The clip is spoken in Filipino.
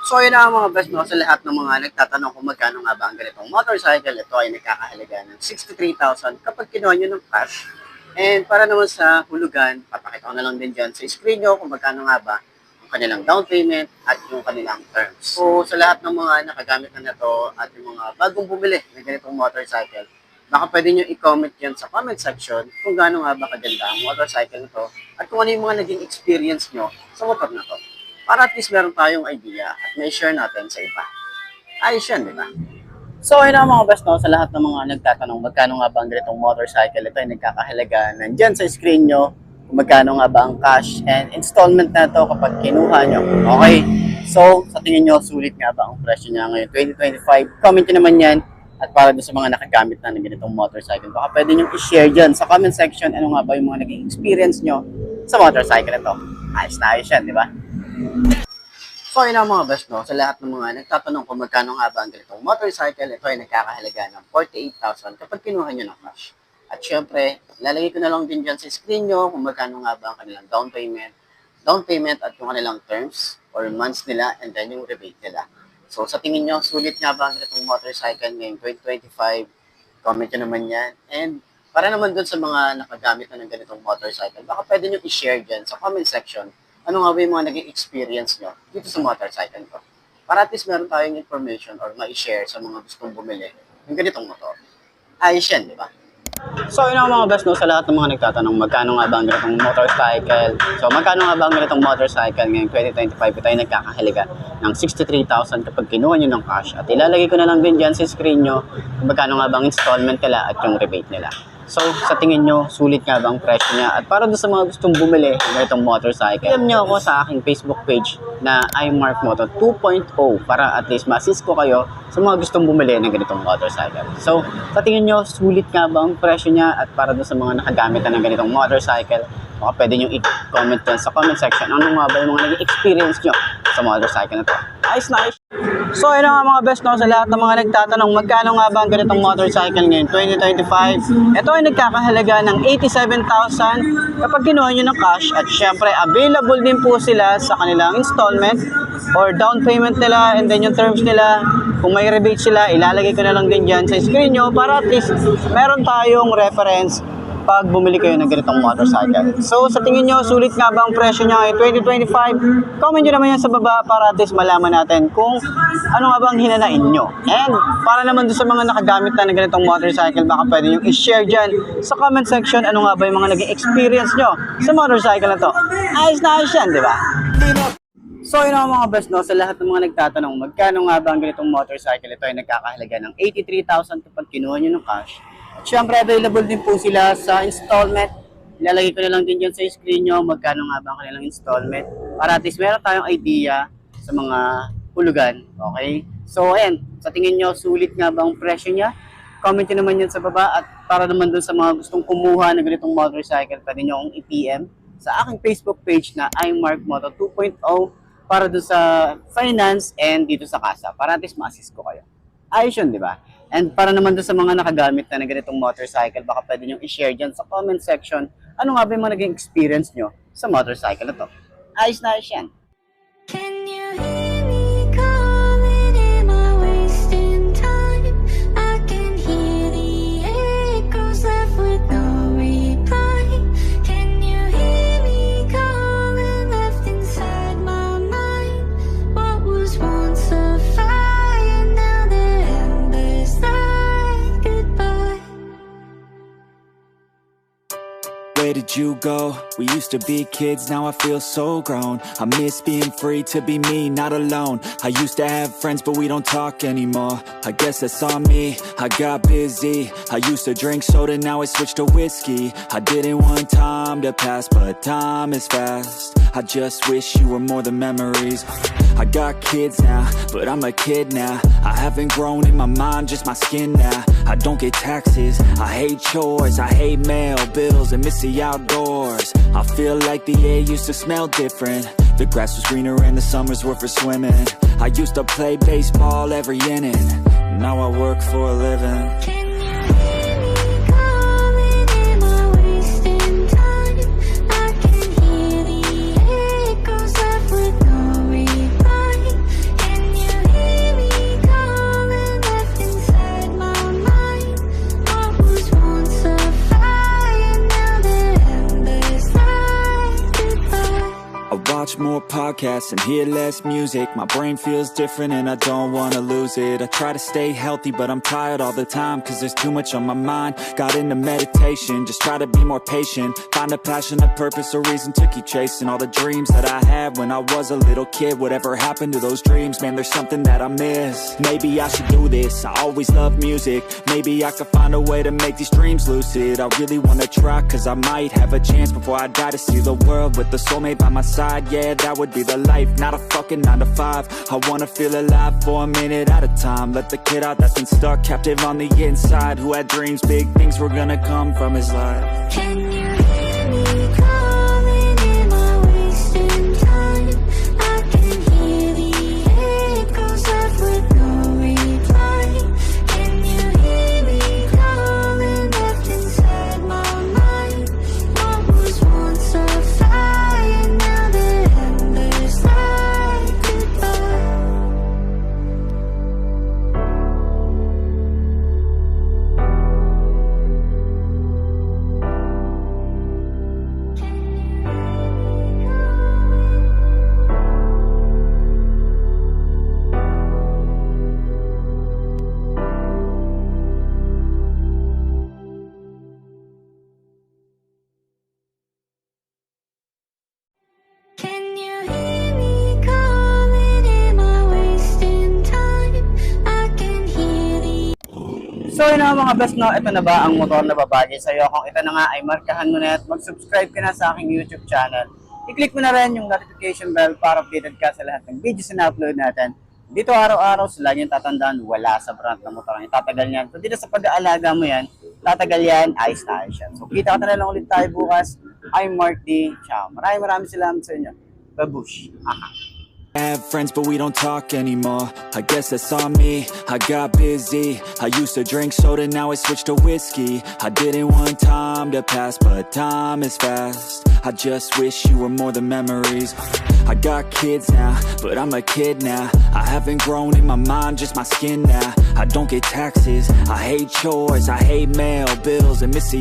So yun na mga best no, sa lahat ng mga nagtatanong kung magkano nga ba ang ganitong motorcycle, ito ay nagkakahalaga ng 63,000 kapag kinuha nyo ng cash. And para naman sa hulugan, papakita ko na lang din dyan sa screen nyo kung magkano nga ba ang kanilang down payment at yung kanilang terms. So sa lahat ng mga nakagamit na to at yung mga bagong bumili ng ganitong motorcycle, baka pwede nyo i-comment yan sa comment section kung gaano nga ba kaganda ang motorcycle nito at kung ano yung mga naging experience nyo sa motor na to. Para at least meron tayong idea at may share natin sa iba. Ayos yan, di ba? So, yun ang mga best no, sa lahat ng mga nagtatanong magkano nga ba ang ganitong motorcycle. Ito ay nagkakahalaga. Nandyan sa screen nyo kung magkano nga ba ang cash and installment na ito kapag kinuha nyo. Okay? So, sa tingin nyo, sulit nga ba ang presyo niya ngayon 2025? Comment nyo naman yan. At para doon sa mga nakagamit na ng ganitong motorcycle, baka pwede nyo i-share dyan sa comment section ano nga ba yung mga naging experience nyo sa motorcycle na ito. Ayos na ayos yan, di ba? So yun ang mga best no, sa lahat ng mga nagtatanong kung magkano nga ba ang ganitong motorcycle, ito ay nagkakahalaga ng 48,000 kapag kinuha nyo ng cash. At syempre, lalagay ko na lang din dyan sa screen nyo kung magkano nga ba ang kanilang down payment at yung kanilang terms or months nila and then yung rebate nila. So sa tingin nyo, sulit nga ba ang ganitong motorcycle ngayong 2025? Comment nyo naman yan. And para naman dun sa mga nakagamit na ng ganitong motorcycle, baka pwede nyo i-share dyan sa comment section ano nga ba yung mga naging experience nyo dito sa motorcycle ko. Para at least meron tayong information or ma-share sa mga gustong bumili ng ganitong motor. Ayos yan, di ba? So, yun ang mga best no, sa lahat ng mga nagtatanong magkano nga ba ang ganitong motorcycle. So, magkano nga ba ang ganitong motorcycle ngayong 2025? Ito ay nagkakahalaga ng 63,000 kapag kinuha nyo ng cash. At ilalagay ko na lang din dyan sa screen nyo kung magkano nga ba ang installment nila at yung rebate nila. So, sa tingin nyo, sulit nga ba ang presyo niya? At para doon sa mga gustong bumili ng ganitong motorcycle, PM nyo ako sa aking Facebook page na iMarkMoto 2.0 para at least ma-assist ko kayo sa mga gustong bumili ng ganitong motorcycle. So, sa tingin nyo, sulit nga ba ang presyo niya? At para doon sa mga nakagamit na ng ganitong motorcycle, baka pwede nyo i-comment dyan sa comment section ano nga ba yung mga naging experience nyo sa motorcycle na to. Ayos na ayos. So, yun nga mga best no, sa lahat ng mga nagtatanong magkano nga ba ang ganitong motorcycle ngayon 2025. Ito ay nagkakahalaga ng 87,000 kapag kinuha nyo ng cash at syempre available din po sila sa kanilang installment or down payment nila and then yung terms nila. Kung may rebate sila, ilalagay ko na lang din dyan sa screen nyo para at least meron tayong reference pag bumili kayo ng ganitong motorcycle. So, sa tingin nyo, sulit nga ba ang presyo niya ngayon 2025? Comment nyo naman yan sa baba para at least malaman natin kung ano nga ba ang hinanain nyo. And para naman doon sa mga nakagamit na ng ganitong motorcycle, baka pwede nyo i-share dyan sa comment section ano nga ba yung mga naging experience nyo sa motorcycle na to. Ayos na ayos yan, di ba? So, yun ang mga best no, sa lahat ng mga nagtatanong magkano nga ba ang ganitong motorcycle, ito ay nagkakahalaga ng 83,000 kapag kinuha nyo ng cash. At syempre, available din po sila sa installment. Ilalagay ko na lang din dyan sa screen nyo magkano nga ba ang kanilang installment para at least meron tayong idea sa mga hulugan. Okay? So, ayan. Sa tingin nyo, sulit nga ba ang presyo niya? Comment nyo naman yan sa baba at para naman dun sa mga gustong kumuha ng ganitong motorcycle, pwede nyo akong i-PM sa aking Facebook page na iMarkMoto 2.0 para dun sa finance and dito sa kasa para at least ma-assist ko kayo. Ayos yun, di ba? And para naman doon sa mga nakagamit na ng ganitong motorcycle, baka pwede nyo i-share dyan sa comment section ano nga ba yung mga naging experience nyo sa motorcycle na to. Ayos na ayos yan. Can you hear me calling? Am I wasting time? I can hear the echoes left with no reply. Can you hear me calling? Left inside my mind. What was once a fire, now the embers like goodbye. Where did you go? We used to be kids, now I feel so grown. I miss being free to be me, not alone. I used to have friends, but we don't talk anymore. I guess that's on me, I got busy. I used to drink soda, now I switched to whiskey. I didn't want time to pass, but time is fast. I just wish you were more than memories. I got kids now, but I'm a kid now. I haven't grown in my mind, just my skin now. I don't get taxes, I hate chores, I hate mail, bills, and miss the outdoors. I feel like the air used to smell different. The grass was greener and the summers were for swimming. I used to play baseball every inning. Now I work for a living. Can you hear me calling? Am I wasting time? I can hear the echoes left with no reply. Can watch more podcasts and hear less music. My brain feels different and I don't wanna lose it. I try to stay healthy but I'm tired all the time, cause there's too much on my mind. Got into meditation, just try to be more patient. Find a passion, a purpose, a reason to keep chasing all the dreams that I had when I was a little kid. Whatever happened to those dreams, man, there's something that I miss. Maybe I should do this, I always love music. Maybe I could find a way to make these dreams lucid. I really wanna try, cause I might have a chance before I die to see the world with a soulmate by my side. Yeah, that would be the life, not a fucking 9 to 5. I wanna feel alive for a minute at a time. Let the kid out that's been stuck, captive on the inside, who had dreams, big things were gonna come from his life. Can you hear me calling? Am I wasting time? I can hear the echoes left with no reply. Can you hear me calling? Left inside my mind. What was once a fire, now the embers like goodbye. Can you hear me calling? Am I wasting time? I can hear the So yun na mga best, no, ito na ba ang motor na babagay sa'yo? Kung ito na nga ay markahan mo na at mag-subscribe ka na sa aking YouTube channel. I-click mo na rin yung notification bell para updated ka sa lahat ng videos na upload natin. Dito araw-araw, so lagi yung tatandaan, wala sa brand ng motor ang itatagal yan. So dito sa pag-aalaga mo yan, tatagal yan, ayos na ayos yan. So kita ka na lang ulit tayo bukas. I'm Mark D. Ciao. Maraming salamat sa inyo. Babush. Aha. Have friends but we don't talk anymore. I guess that's on me, I got busy. I used to drink soda, now I switched to whiskey. I didn't want time to pass, but time is fast. I just wish you were more than memories. I got kids now, but I'm a kid now. I haven't grown in my mind, just my skin now. I don't get taxes, I hate chores, I hate mail, bills, and missy